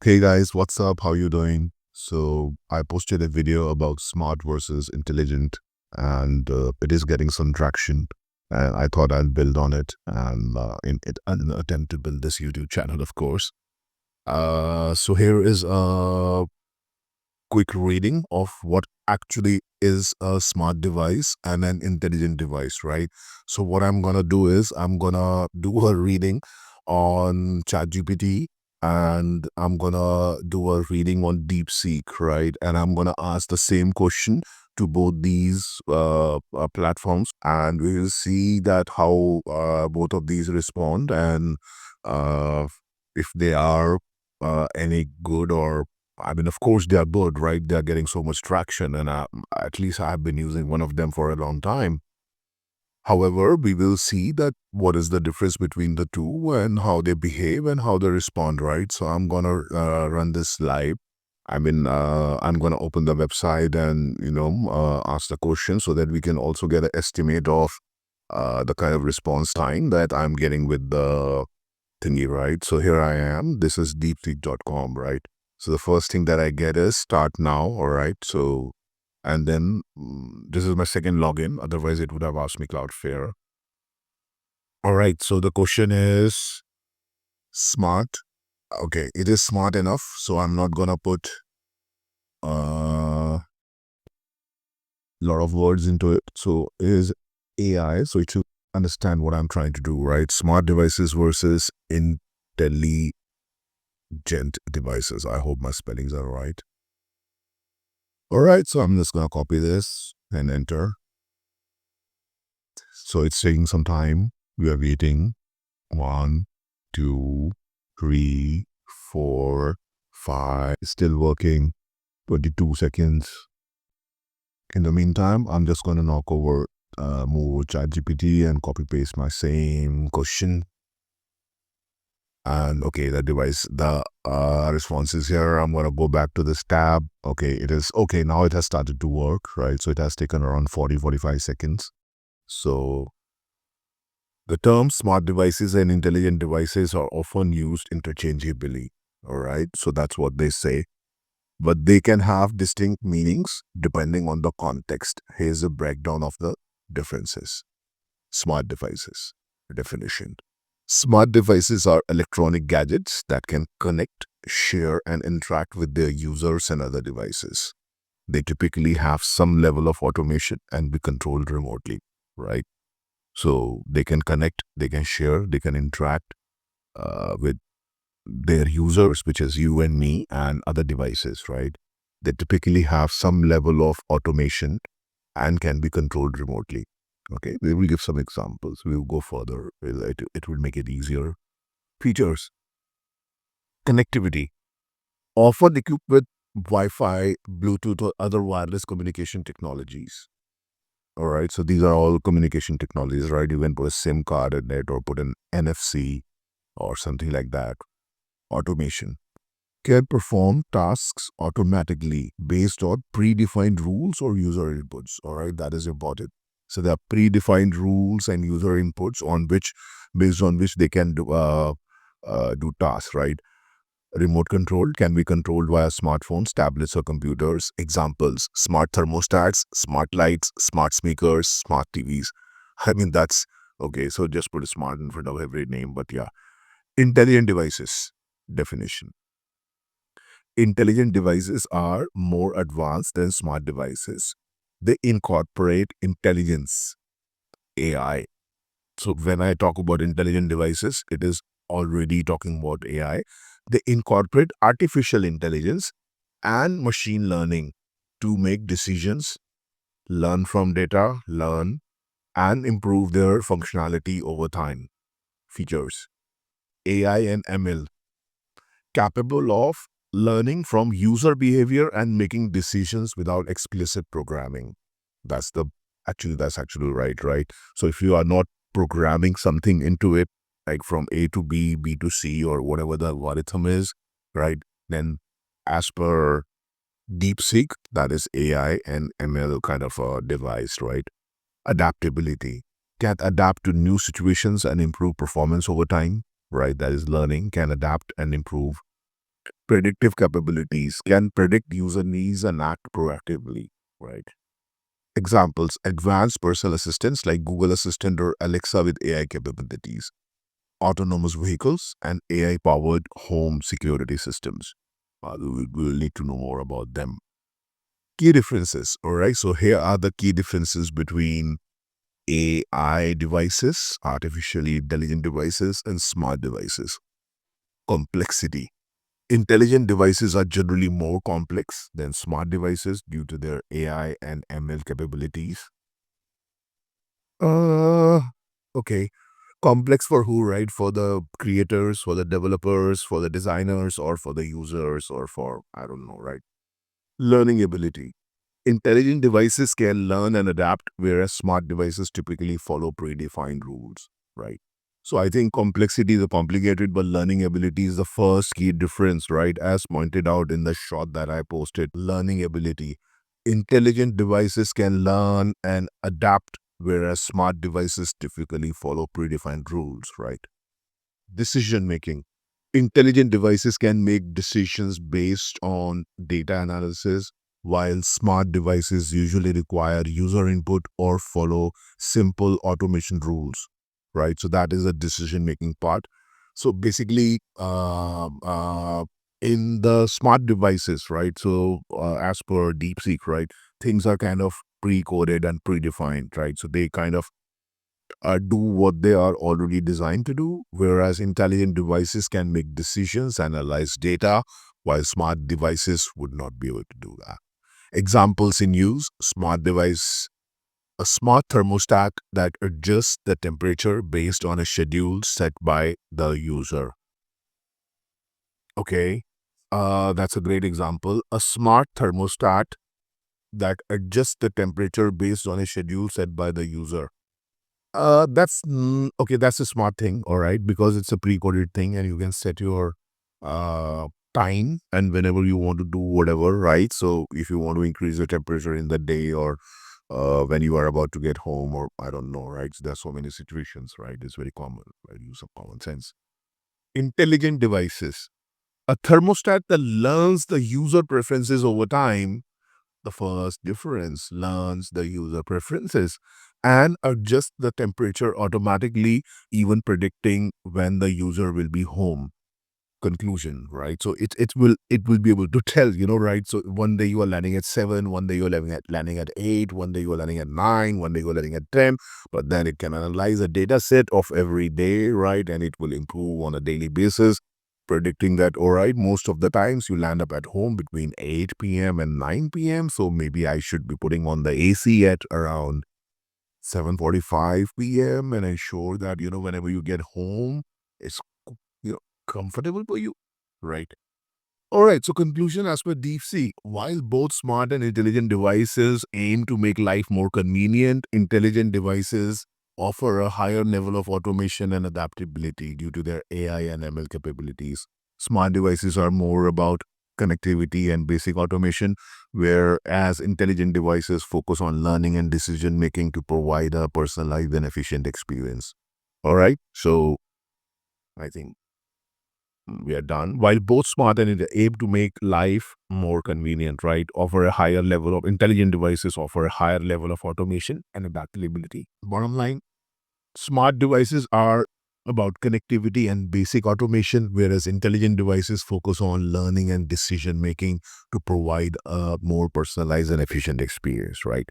Hey guys, what's up? How you doing? So I posted a video about smart versus intelligent, and it is getting some traction. And I thought I'd build on it, and in an attempt to build this YouTube channel, of course. So here is a quick reading of what actually is a smart device and an intelligent device, right? So what I'm gonna do is I'm gonna do a reading on ChatGPT, and I'm gonna do a reading on DeepSeek, right? And I'm gonna ask the same question to both these platforms, and we will see that how both of these respond, and uh, if they are any good, or I mean, of course, they are good, right? They are getting so much traction, and at least I have been using one of them for a long time. However, we will see that what is the difference between the two and how they behave and how they respond, right? So I'm gonna run this live. I mean, I'm gonna open the website and ask the question so that we can also get an estimate of the kind of response time that I'm getting with the thingy, right? So here I am. This is deepseek.com, right? So the first thing that I get is start now, all right? So, and then this is my second login. Otherwise, it would have asked me Cloudflare. All right, so the question is smart. Okay, it is smart enough, so I'm not gonna put a lot of words into it. So it is AI, so it should understand what I'm trying to do, right? Smart devices versus intelligent devices. I hope my spellings are right. All right, so I'm just gonna copy this and enter. So it's taking some time. We are waiting. 1, 2, 3, 4, 5. It's still working. 22 seconds. In the meantime, I'm just gonna knock over more ChatGPT and copy paste my same question. And okay, the response is here. I'm going to go back to this tab. Okay, it is okay. Now it has started to work, right? So it has taken around 45 seconds. So the terms smart devices and intelligent devices are often used interchangeably. All right. So that's what they say. But they can have distinct meanings depending on the context. Here's a breakdown of the differences. Smart devices definition. Smart devices are electronic gadgets that can connect, share, and interact with their users and other devices. They typically have some level of automation and be controlled remotely, right? So they can connect, they can share, they can interact with their users, which is you and me and other devices, right? They typically have some level of automation and can be controlled remotely. Okay, we will give some examples. We'll go further. It will make it easier. Features. Connectivity. Often equipped with Wi-Fi, Bluetooth, or other wireless communication technologies. All right, so these are all communication technologies, right? You can put a SIM card in it or put an NFC or something like that. Automation. Can perform tasks automatically based on predefined rules or user inputs. All right, that is important. So there are predefined rules and user inputs based on which they can do tasks, right? Remote control can be controlled via smartphones, tablets, or computers. Examples: smart thermostats, smart lights, smart speakers, smart TVs. I mean, that's okay. So just put a smart in front of every name, but yeah. Intelligent devices definition. Intelligent devices are more advanced than smart devices. They incorporate intelligence, AI. So when I talk about intelligent devices, it is already talking about AI. They incorporate artificial intelligence and machine learning to make decisions, learn from data, and improve their functionality over time. Features. AI and ML, capable of learning from user behavior and making decisions without explicit programming. That's actually right? So if you are not programming something into it, like from A to B, B to C, or whatever the algorithm is, right, then as per DeepSeek, that is AI and ML kind of a device, right? Adaptability. Can adapt to new situations and improve performance over time, right? That is learning, can adapt and improve Predictive capabilities can predict user needs and act proactively, right? Examples, advanced personal assistants like Google Assistant or Alexa with AI capabilities, autonomous vehicles, and AI-powered home security systems. We'll need to know more about them. Key differences, all right? So here are the key differences between AI devices, artificially intelligent devices, and smart devices. Complexity. Intelligent devices are generally more complex than smart devices due to their AI and ML capabilities. Uh, okay. Complex for who, right? For the creators, for the developers, for the designers, or for the users, or for, I don't know, right? Learning ability. Intelligent devices can learn and adapt, whereas smart devices typically follow predefined rules, right? So I think complexity is complicated, but learning ability is the first key difference, right? As pointed out in the shot that I posted, learning ability. Intelligent devices can learn and adapt, whereas smart devices typically follow predefined rules, right? Decision making. Intelligent devices can make decisions based on data analysis, while smart devices usually require user input or follow simple automation rules, right? So that is a decision making part. So basically, in the smart devices, right? So as per DeepSeek, right, things are kind of pre-coded and predefined, right? So they kind of do what they are already designed to do, whereas intelligent devices can make decisions, analyze data, while smart devices would not be able to do that. Examples in use, smart device, a smart thermostat that adjusts the temperature based on a schedule set by the user. Okay, that's a great example. A smart thermostat that adjusts the temperature based on a schedule set by the user. Okay. That's a smart thing, all right, because it's a pre-coded thing, and you can set your uh time and whenever you want to do whatever, right? So if you want to increase the temperature in the day or when you are about to get home, or I don't know, right? So there's so many situations, right? It's very common. Right? Use of common sense. Intelligent devices. A thermostat that learns the user preferences over time. The first difference, learns the user preferences and adjust the temperature automatically, even predicting when the user will be home. Conclusion, right? So it will be able to tell, right? So one day you are landing at 7, one day you're landing at 8, one day you're landing at 9, one day you're landing at 10, but then it can analyze a data set of every day, right? And it will improve on a daily basis, predicting that, all right, most of the times you land up at home between 8 p.m. and 9 p.m. So maybe I should be putting on the AC at around 7:45 p.m. and ensure that, whenever you get home, it's, you know, comfortable for you, right? All right, so conclusion as per DeepSeek, while both smart and intelligent devices aim to make life more convenient, intelligent devices offer a higher level of automation and adaptability due to their AI and ML capabilities. Smart devices are more about connectivity and basic automation, whereas intelligent devices focus on learning and decision making to provide a personalized and efficient experience. All right, so I think we are done. While both smart and aim to make life more convenient, right? Offer a higher level of intelligent devices, offer a higher level of automation and adaptability. Bottom line, smart devices are about connectivity and basic automation, whereas intelligent devices focus on learning and decision making to provide a more personalized and efficient experience, right?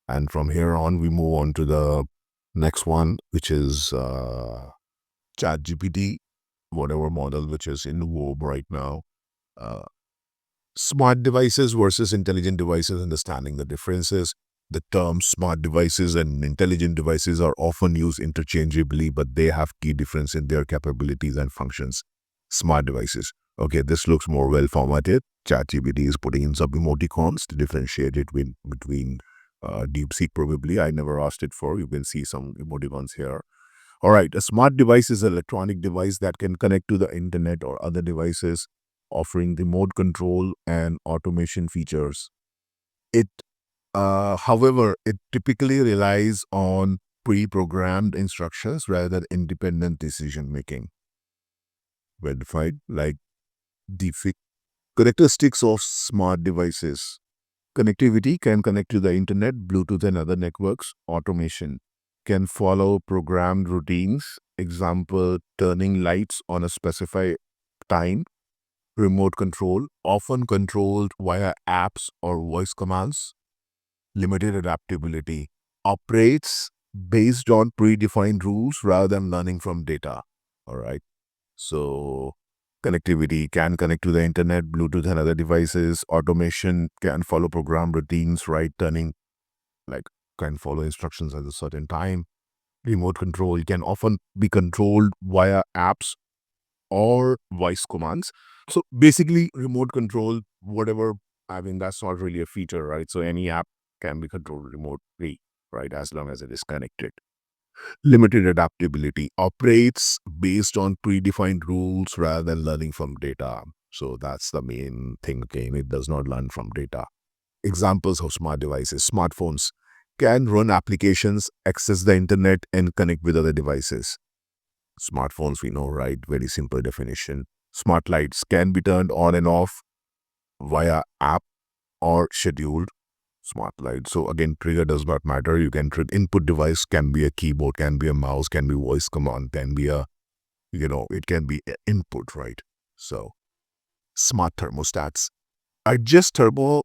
And from here on, we move on to the next one, which is ChatGPT, whatever model which is in vogue right now. Uh, Smart devices versus intelligent devices, understanding the differences. The terms smart devices and intelligent devices are often used interchangeably, but they have key difference in their capabilities and functions. Smart devices. Okay, this looks more well formatted. ChatGPT is putting in some emoticons to differentiate it between DeepSeek probably. I never asked it for. You can see some emoticons here. All right, a smart device is an electronic device that can connect to the internet or other devices, offering remote control and automation features. However, it typically relies on pre-programmed instructions rather than independent decision making. Verified, like DeepSeek. Characteristics of smart devices. Connectivity can connect to the internet, Bluetooth, and other networks. Automation can follow programmed routines. Example, turning lights on a specified time. Remote control, often controlled via apps or voice commands. Limited adaptability, operates based on predefined rules rather than learning from data. All right. So connectivity can connect to the internet, Bluetooth, and other devices. Automation can follow program routines, right? Turning, like, can follow instructions at a certain time. Remote control can often be controlled via apps or voice commands. So basically, remote control, whatever, I mean, that's not really a feature, right? So any app can be controlled remotely, right? As long as it is connected. Limited adaptability, operates based on predefined rules rather than learning from data. So that's the main thing again. It does not learn from data. Examples of smart devices. Smartphones can run applications, access the internet, and connect with other devices. Smartphones, we know, right? Very simple definition. Smart lights can be turned on and off via app or scheduled. Smart light. So again, trigger does not matter. You can input device can be a keyboard, can be a mouse, can be voice command, can be a, it can be input, right? So smart thermostats. Adjust smart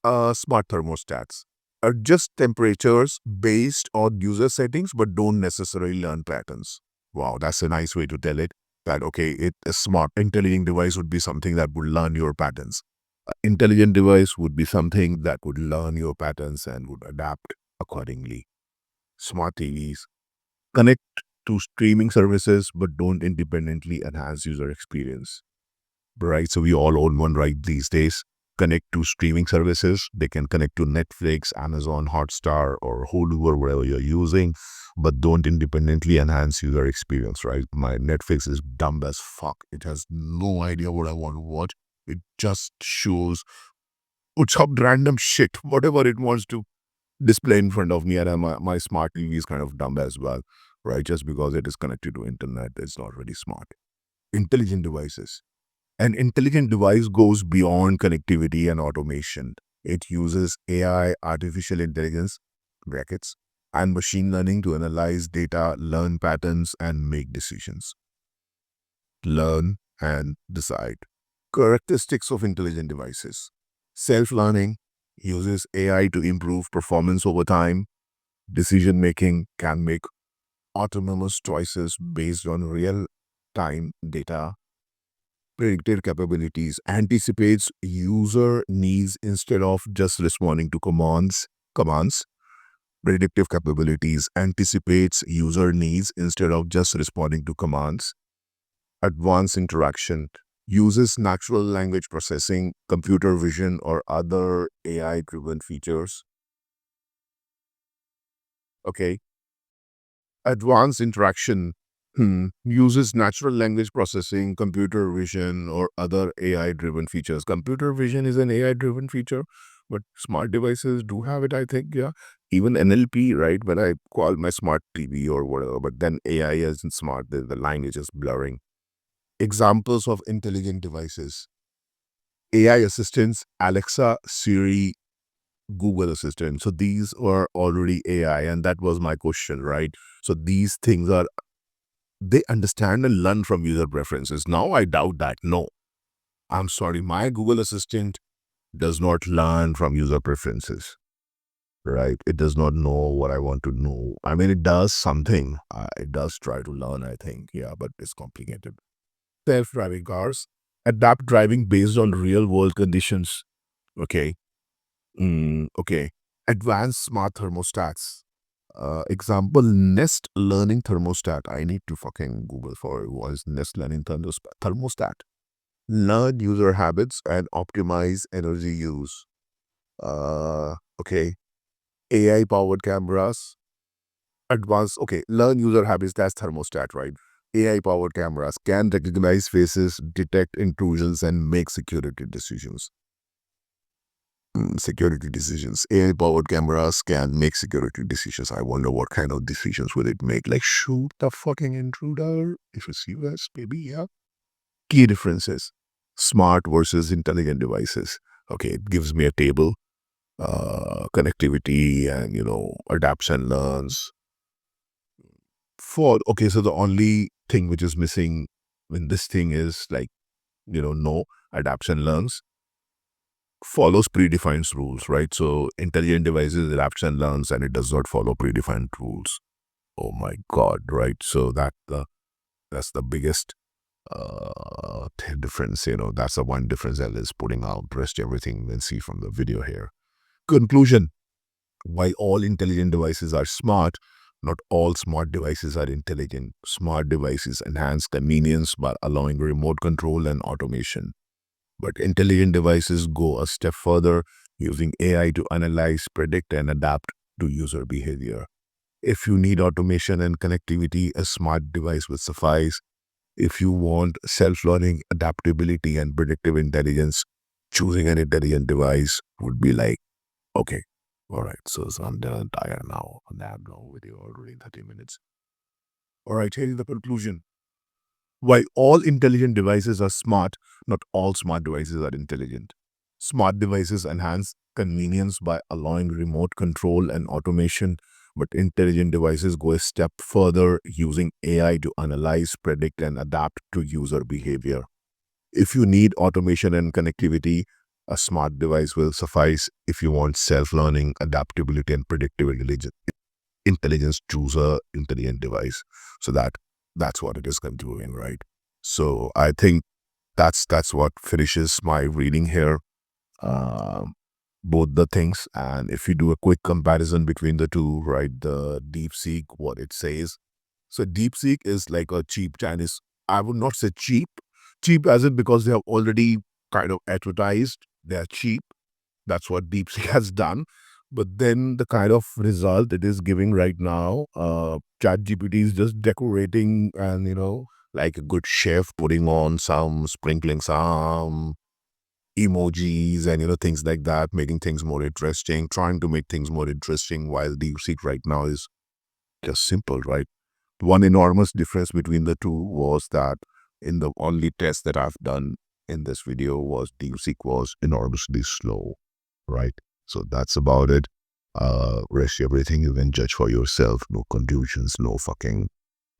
thermostats. Adjust temperatures based on user settings, but don't necessarily learn patterns. Wow, that's a nice way to tell it. That okay, a smart intelligent device would be something that would learn your patterns. Intelligent device would be something that would learn your patterns and would adapt accordingly. Smart TVs connect to streaming services but don't independently enhance user experience. Right? So we all own one right these days. Connect to streaming services. They can connect to Netflix, Amazon, Hotstar, or Hulu, or whatever you're using, but don't independently enhance user experience, right? My Netflix is dumb as fuck. It has no idea what I want to watch. It just shows some random shit, whatever it wants to display in front of me. And my smart TV is kind of dumb as well, right? Just because it is connected to internet, it's not really smart. Intelligent devices. An intelligent device goes beyond connectivity and automation. It uses AI, artificial intelligence, brackets, and machine learning to analyze data, learn patterns, and make decisions. Learn and decide. Characteristics of intelligent devices. Self-learning uses AI to improve performance over time. Decision making can make autonomous choices based on real-time data. Predictive capabilities anticipates user needs instead of just responding to commands. Predictive capabilities anticipates user needs instead of just responding to commands. Advanced interaction uses natural language processing, computer vision, or other AI driven features. Okay. Advanced interaction uses natural language processing, computer vision, or other AI driven features. Computer vision is an AI driven feature, but smart devices do have it, I think. Yeah. Even NLP, right? When I call my smart TV or whatever, but then AI isn't smart. The line is just blurring. Examples of intelligent devices. AI assistants, Alexa, Siri, Google Assistant. So these are already AI, and that was my question, right? So these things are, they understand and learn from user preferences. Now I doubt that. No, I'm sorry. My Google Assistant does not learn from user preferences, right? It does not know what I want to know. I mean, it does something. It does try to learn, I think. Yeah, but it's complicated. Self-driving cars adapt driving based on real-world conditions. Okay. Okay. Advanced smart thermostats. Example, Nest Learning Thermostat. I need to fucking Google for it. Was Nest Learning Thermostat. Learn user habits and optimize energy use. Okay. AI powered cameras. Advanced, okay. Learn user habits. That's thermostat, right? AI powered cameras can recognize faces, detect intrusions, and make security decisions. Security decisions. AI-powered cameras can make security decisions. I wonder what kind of decisions will it make? Like shoot the fucking intruder if you see us, maybe, yeah. Key differences. Smart versus intelligent devices. Okay, it gives me a table, connectivity, and adapts and learns. Okay, so the only thing which is missing in this thing is like, no, adapts and learns, follows predefined rules, right? So intelligent devices adapts and learns, and it does not follow predefined rules. Oh my God, right? So that's the biggest difference. That's the one difference that is putting out. Rest everything then see from the video here. Conclusion: while all intelligent devices are smart, not all smart devices are intelligent. Smart devices enhance convenience by allowing remote control and automation. But intelligent devices go a step further, using AI to analyze, predict, and adapt to user behavior. If you need automation and connectivity, a smart device will suffice. If you want self-learning, adaptability, and predictive intelligence, choosing an intelligent device would be like, okay, all right, so I'm done tired now. I'm done with you already 30 minutes. All right, here is the conclusion. While all intelligent devices are smart, not all smart devices are intelligent. Smart devices enhance convenience by allowing remote control and automation, but intelligent devices go a step further, using AI to analyze, predict, and adapt to user behavior. If you need automation and connectivity, a smart device will suffice. If you want self-learning, adaptability, and predictive intelligence, choose a intelligent device. So that's what it is concluding, right? So I think that's what finishes my reading here. Um, both the things, and if you do a quick comparison between the two, right? The DeepSeek, what it says. So DeepSeek is like a cheap Chinese. I would not say cheap as in because they have already kind of advertised they are cheap. That's what DeepSeek has done. But then the kind of result it is giving right now, ChatGPT is just decorating and, like a good chef putting on some, sprinkling some emojis and, things like that, making things more interesting, trying to make things more interesting, while DeepSeek right now is just simple, right? One enormous difference between the two was that in the only test that I've done in this video was DeepSeek was enormously slow, right? So that's about it. Rest everything you can judge for yourself. No conclusions, no fucking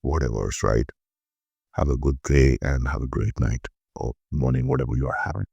whatever's, right? Have a good day and have a great night or morning, whatever you are having.